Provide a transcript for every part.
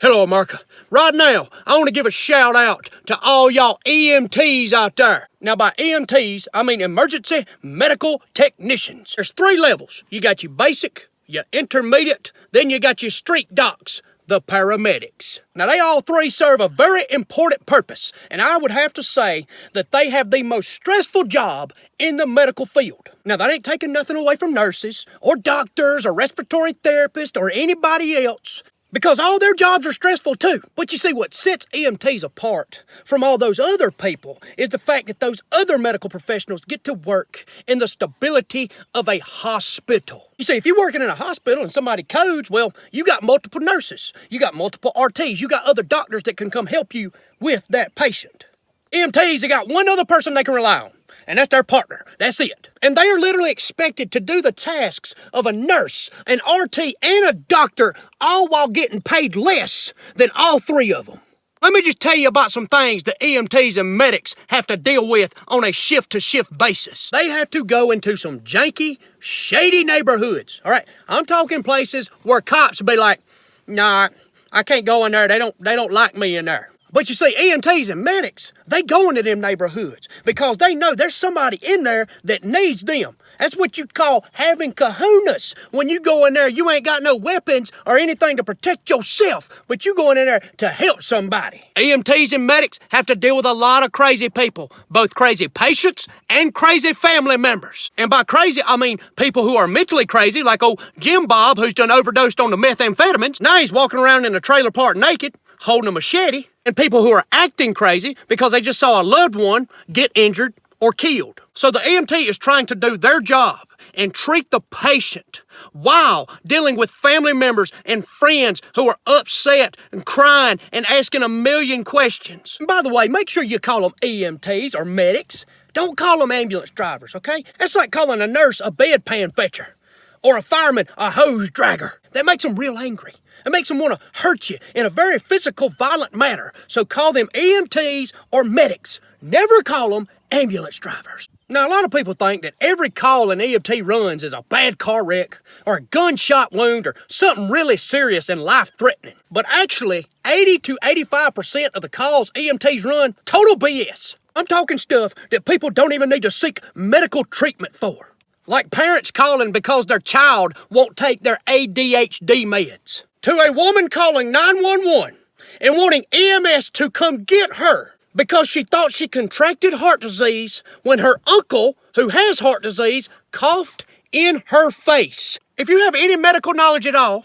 Hello, America. Right now, I want to give a shout out to all y'all EMTs out there. Now, by EMTs, I mean emergency medical technicians. There's 3 levels. You got your basic, your intermediate, then you got your street docs, the paramedics. Now, they all 3 serve a very important purpose, and I would have to say that they have the most stressful job in the medical field. Now, that ain't taking nothing away from nurses, or doctors, or respiratory therapists, or anybody else, because all their jobs are stressful too. But you see, what sets EMTs apart from all those other people is the fact that those other medical professionals get to work in the stability of a hospital. You see, if you're working in a hospital and somebody codes, well, you got multiple nurses, you got multiple RTs, you got other doctors that can come help you with that patient. EMTs, they got one other person they can rely on, and that's their partner. That's it. And they are literally expected to do the tasks of a nurse, an RT, and a doctor, all while getting paid less than all 3 of them. Let me just tell you about some things that EMTs and medics have to deal with on a shift-to-shift basis. They have to go into some janky, shady neighborhoods. All right, I'm talking places where cops be like, nah, I can't go in there. They don't like me in there. But you see, EMTs and medics, they go into them neighborhoods because they know there's somebody in there that needs them. That's what you call having kahunas. When you go in there, you ain't got no weapons or anything to protect yourself, but you going in there to help somebody. EMTs and medics have to deal with a lot of crazy people, both crazy patients and crazy family members. And by crazy, I mean people who are mentally crazy, like old Jim Bob, who's done overdosed on the methamphetamines. Now he's walking around in a trailer park naked, holding a machete. And people who are acting crazy because they just saw a loved one get injured or killed. So the EMT is trying to do their job and treat the patient while dealing with family members and friends who are upset and crying and asking a million questions. And by the way, make sure you call them EMTs or medics. Don't call them ambulance drivers, okay? That's like calling a nurse a bedpan fetcher or a fireman a hose dragger. That makes them real angry. It makes them want to hurt you in a very physical, violent manner. So call them EMTs or medics. Never call them ambulance drivers. Now, a lot of people think that every call an EMT runs is a bad car wreck or a gunshot wound or something really serious and life-threatening. But actually, 80 to 85% of the calls EMTs run, total BS. I'm talking stuff that people don't even need to seek medical treatment for. Like parents calling because their child won't take their ADHD meds. To a woman calling 911 and wanting EMS to come get her because she thought she contracted heart disease when her uncle, who has heart disease, coughed in her face. If you have any medical knowledge at all,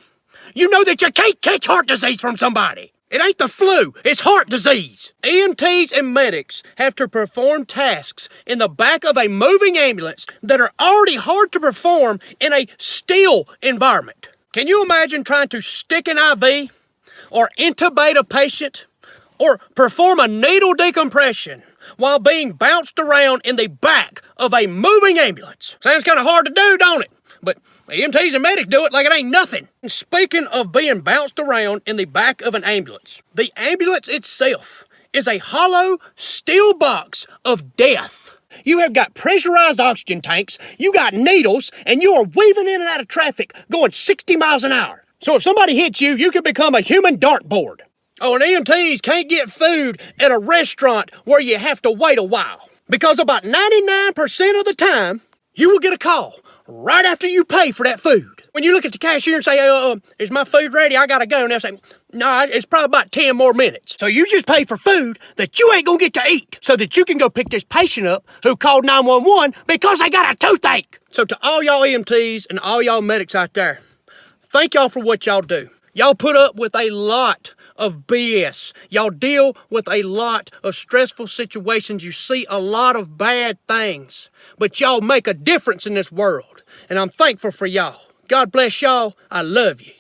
you know that you can't catch heart disease from somebody. It ain't the flu, it's heart disease. EMTs and medics have to perform tasks in the back of a moving ambulance that are already hard to perform in a still environment. Can you imagine trying to stick an IV or intubate a patient or perform a needle decompression while being bounced around in the back of a moving ambulance? Sounds kind of hard to do, don't it? But EMTs and medics do it like it ain't nothing. And speaking of being bounced around in the back of an ambulance, the ambulance itself is a hollow steel box of death. You have got pressurized oxygen tanks, you got needles, and you are weaving in and out of traffic going 60 miles an hour. So if somebody hits you, you can become a human dartboard. Oh, and EMTs can't get food at a restaurant where you have to wait a while. Because about 99% of the time, you will get a call right after you pay for that food. When you look at the cashier and say, is my food ready? I gotta go. And they'll say, no, it's probably about 10 more minutes. So you just pay for food that you ain't gonna get to eat so that you can go pick this patient up who called 911 because they got a toothache. So to all y'all EMTs and all y'all medics out there, thank y'all for what y'all do. Y'all put up with a lot of BS. Y'all deal with a lot of stressful situations. You see a lot of bad things. But y'all make a difference in this world. And I'm thankful for y'all. God bless y'all. I love you.